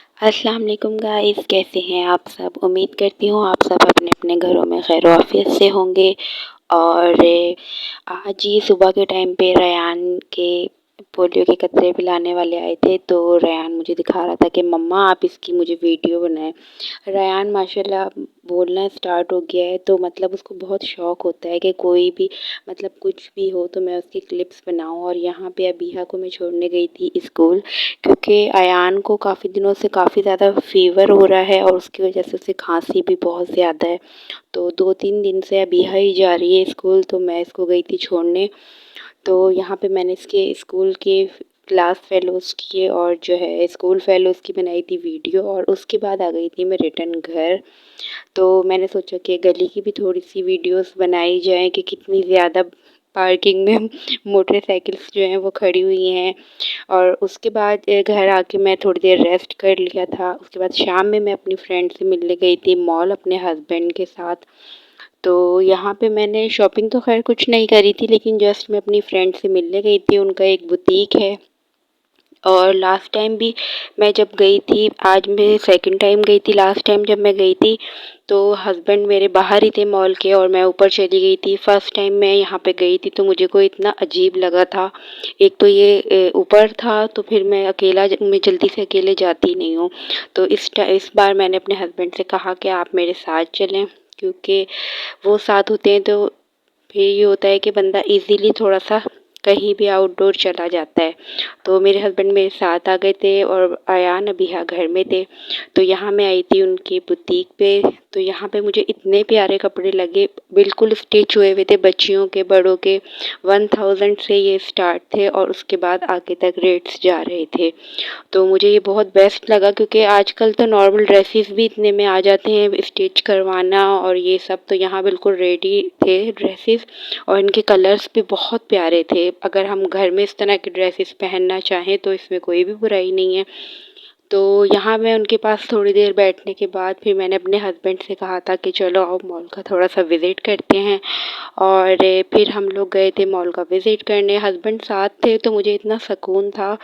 अस्सलाम वालेकुम गाइस, कैसे हैं आप सब। उम्मीद करती हूँ आप सब अपने अपने घरों में खैर आफियत से होंगे। और आज ही सुबह के टाइम पे रेयान के पोलियो के कतरे पिलाने वाले आए थे, तो रेयान मुझे दिखा रहा था कि मम्मा आप इसकी मुझे वीडियो बनाएं। रेयान माशाल्लाह बोलना स्टार्ट हो गया है, तो मतलब उसको बहुत शौक़ होता है कि कोई भी मतलब कुछ भी हो तो मैं उसकी क्लिप्स बनाऊं। और यहाँ पे अबीहा को मैं छोड़ने गई थी स्कूल, क्योंकि अयान को काफ़ी दिनों से काफ़ी ज़्यादा फ़ीवर हो रहा है और उसकी वजह से उसे खांसी भी बहुत ज़्यादा है। तो 2-3 दिन से अबीहा ही जा रही है स्कूल, तो मैं इसको गई थी छोड़ने। तो यहाँ पे मैंने इसके स्कूल के क्लास फेलोज़ की और जो है स्कूल फेलोज़ की बनाई थी वीडियो, और उसके बाद आ गई थी मैं रिटर्न घर। तो मैंने सोचा कि गली की भी थोड़ी सी वीडियोस बनाई जाए कि कितनी ज़्यादा पार्किंग में मोटरसाइकिल्स जो हैं वो खड़ी हुई हैं। और उसके बाद घर आके मैं थोड़ी देर रेस्ट कर लिया था। उसके बाद शाम में मैं अपनी फ्रेंड से मिलने गई थी मॉल अपने हस्बैंड के साथ। तो यहाँ पे मैंने शॉपिंग तो खैर कुछ नहीं करी थी, लेकिन जस्ट मैं अपनी फ्रेंड से मिलने गई थी। उनका एक बुटीक है, और लास्ट टाइम भी मैं जब गई थी, आज मैं सेकंड टाइम गई थी। लास्ट टाइम जब मैं गई थी तो हस्बैंड मेरे बाहर ही थे मॉल के और मैं ऊपर चली गई थी। फर्स्ट टाइम मैं यहाँ पे गई थी तो मुझे को इतना अजीब लगा था। एक तो ये ऊपर था, तो फिर मैं जल्दी से अकेले जाती नहीं हूँ। तो इस बार मैंने अपने हस्बैंड से कहा कि आप मेरे साथ चलें, क्योंकि वो साथ होते हैं तो फिर ये होता है कि बंदा इजीली थोड़ा सा कहीं भी आउटडोर चला जाता है। तो मेरे हस्बैंड मेरे साथ आ गए थे और अयान अबीहा घर में थे। तो यहाँ मैं आई थी उनकी बुटीक पे। तो यहाँ पे मुझे इतने प्यारे कपड़े लगे, बिल्कुल स्टिच हुए हुए थे, बच्चियों के बड़ों के। 1000 से ये स्टार्ट थे और उसके बाद आगे तक रेट्स जा रहे थे। तो मुझे ये बहुत बेस्ट लगा, क्योंकि आजकल तो नॉर्मल ड्रेसेस भी इतने में आ जाते हैं स्टिच करवाना और ये सब। तो यहाँ बिल्कुल रेडी थे ड्रेसेस, और इनके कलर्स भी बहुत प्यारे थे। अगर हम घर में इस तरह के ड्रेसेस पहनना चाहें तो इसमें कोई भी बुराई नहीं है। तो यहाँ मैं उनके पास थोड़ी देर बैठने के बाद फिर मैंने अपने हस्बैंड से कहा था कि चलो आओ मॉल का थोड़ा सा विज़िट करते हैं। और फिर हम लोग गए थे मॉल का विज़िट करने। हस्बैंड साथ थे तो मुझे इतना सुकून था।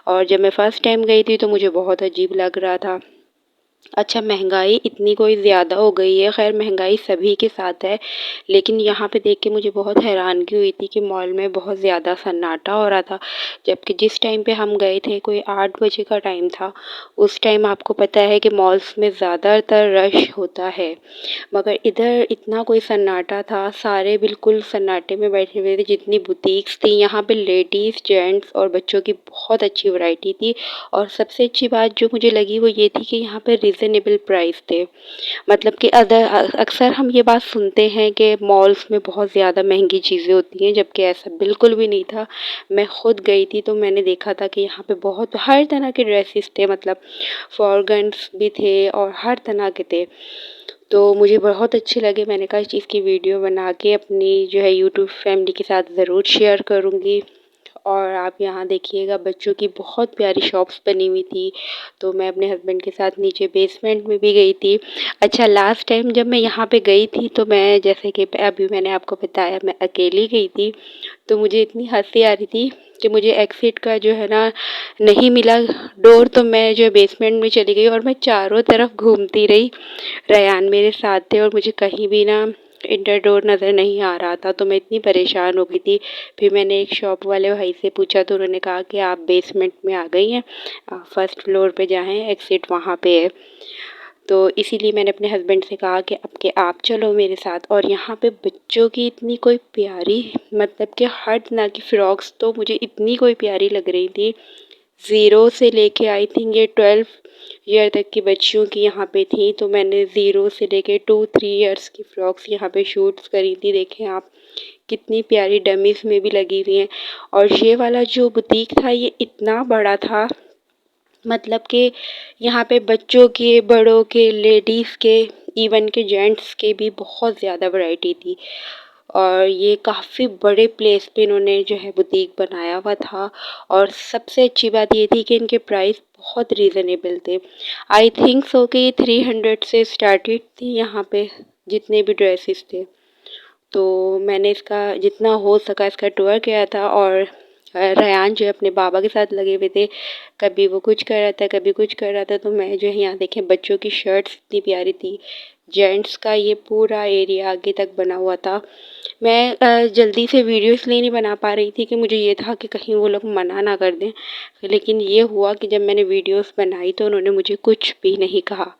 और जब मैं फ़र्स्ट टाइम गई थी तो मुझे बहुत अजीब लग रहा था। अच्छा, महंगाई इतनी कोई ज़्यादा हो गई है, खैर महंगाई सभी के साथ है, लेकिन यहाँ पे देख के मुझे बहुत हैरानगी हुई थी कि मॉल में बहुत ज़्यादा सन्नाटा हो रहा था। जबकि जिस टाइम पे हम गए थे कोई 8 बजे का टाइम था। उस टाइम आपको पता है कि मॉल्स में ज़्यादातर रश होता है, मगर इधर इतना कोई सन्नाटा था, सारे बिल्कुल सन्नाटे में बैठे हुए थे। जितनी बुटीक्स थी यहाँ पे लेडीज़, जेंट्स और बच्चों की बहुत अच्छी वैरायटी थी। और सबसे अच्छी बात जो मुझे लगी वो ये थी कि यहाँ पे रीज़नेबल प्राइस थे। मतलब कि अक्सर हम ये बात सुनते हैं कि मॉल्स में बहुत ज़्यादा महंगी चीज़ें होती हैं, जबकि ऐसा बिल्कुल भी नहीं था। मैं खुद गई थी तो मैंने देखा था कि यहाँ पे बहुत हर तरह के ड्रेसेस थे, मतलब फॉर गर्ल्स भी थे और हर तरह के थे। तो मुझे बहुत अच्छे लगे। मैंने कहा इस चीज़ की वीडियो बना के अपनी जो है यूट्यूब फैमिली के साथ ज़रूर शेयर करूँगी। और आप यहाँ देखिएगा बच्चों की बहुत प्यारी शॉप्स बनी हुई थी। तो मैं अपने हस्बैंड के साथ नीचे बेसमेंट में भी गई थी। अच्छा, लास्ट टाइम जब मैं यहाँ पे गई थी तो मैं, जैसे कि अभी मैंने आपको बताया, मैं अकेली गई थी। तो मुझे इतनी हँसी आ रही थी कि मुझे एग्ज़िट का जो है ना नहीं मिला डोर, तो मैं जो बेसमेंट में चली गई और मैं चारों तरफ घूमती रही। रेयान मेरे साथ थे और मुझे कहीं भी ना इंटर डोर नज़र नहीं आ रहा था, तो मैं इतनी परेशान हो गई थी। फिर मैंने एक शॉप वाले भाई से पूछा तो उन्होंने कहा कि आप बेसमेंट में आ गई हैं, फर्स्ट फ्लोर पे जाएँ, एग्ज़िट वहाँ पे है। तो इसीलिए मैंने अपने हस्बैंड से कहा कि अब के आप चलो मेरे साथ। और यहाँ पे बच्चों की इतनी कोई प्यारी, मतलब कि हर तरह की फ़्रॉक्स तो मुझे इतनी कोई प्यारी लग रही थी। 0 से लेके आई थिंक ये 12 ईयर तक की बच्चियों की यहाँ पे थी। तो मैंने 0 से लेके 2-3 ईयर्स की फ़्रॉक्स यहाँ पे शूट्स करी थी। देखें आप कितनी प्यारी डमीज़ में भी लगी हुई हैं। और ये वाला जो बुटीक था ये इतना बड़ा था, मतलब कि यहाँ पे बच्चों के, बड़ों के, लेडीज़ के, इवन के जेंट्स के भी बहुत ज़्यादा वैरायटी थी। और ये काफ़ी बड़े प्लेस पे इन्होंने जो है बुटीक बनाया हुआ था। और सबसे अच्छी बात ये थी कि इनके प्राइस बहुत रीज़नेबल थे। आई थिंक सो कि ये 300 से स्टार्टेड थी यहाँ पे जितने भी ड्रेसेस थे। तो मैंने इसका जितना हो सका इसका टूर किया था। और रेयान जो है अपने बाबा के साथ लगे हुए थे, कभी वो कुछ कर रहा था, कभी कुछ कर रहा था। तो मैं जो है यहाँ देखें बच्चों की शर्ट्स इतनी प्यारी थी। जेंट्स का ये पूरा एरिया आगे तक बना हुआ था। मैं जल्दी से वीडियो इसलिए नहीं बना पा रही थी कि मुझे ये था कि कहीं वो लोग मना ना कर दें, लेकिन ये हुआ कि जब मैंने वीडियोस बनाई तो उन्होंने मुझे कुछ भी नहीं कहा।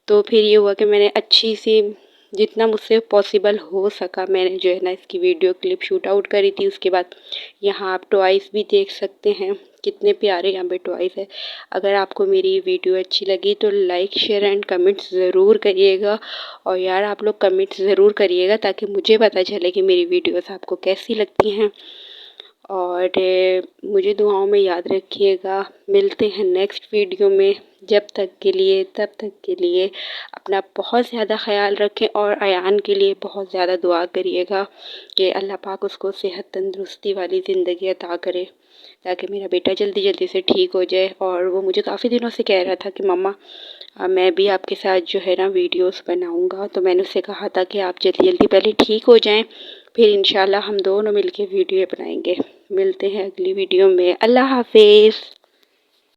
तो फिर ये हुआ कि मैंने अच्छी सी, जितना मुझसे पॉसिबल हो सका, मैंने जो है ना इसकी वीडियो क्लिप शूट आउट करी थी। उसके बाद यहाँ आप टॉयज़ भी देख सकते हैं, कितने प्यारे यहाँ पे टॉयज़ है। अगर आपको मेरी वीडियो अच्छी लगी तो लाइक शेयर एंड कमेंट्स ज़रूर करिएगा। और यार आप लोग कमेंट्स ज़रूर करिएगा ताकि मुझे पता चले कि मेरी वीडियोस आपको कैसी लगती हैं। और मुझे दुआओं में याद रखिएगा। मिलते हैं नेक्स्ट वीडियो में। जब तक के लिए, तब तक के लिए अपना बहुत ज़्यादा ख़याल रखें और अयान के लिए बहुत ज़्यादा दुआ करिएगा कि अल्लाह पाक उसको सेहत तंदुरुस्ती वाली ज़िंदगी अता करे, ताकि मेरा बेटा जल्दी जल्दी से ठीक हो जाए। और वो मुझे काफ़ी दिनों से कह रहा था कि मम्मा मैं भी आपके साथ जो है ना वीडियोस बनाऊंगा। तो मैंने उससे कहा था कि आप जल्दी जल्दी पहले ठीक हो जाएं, फिर इंशाल्लाह हम दोनों मिलके वीडियो बनाएंगे। मिलते हैं अगली वीडियो में। अल्लाह हाफिज़।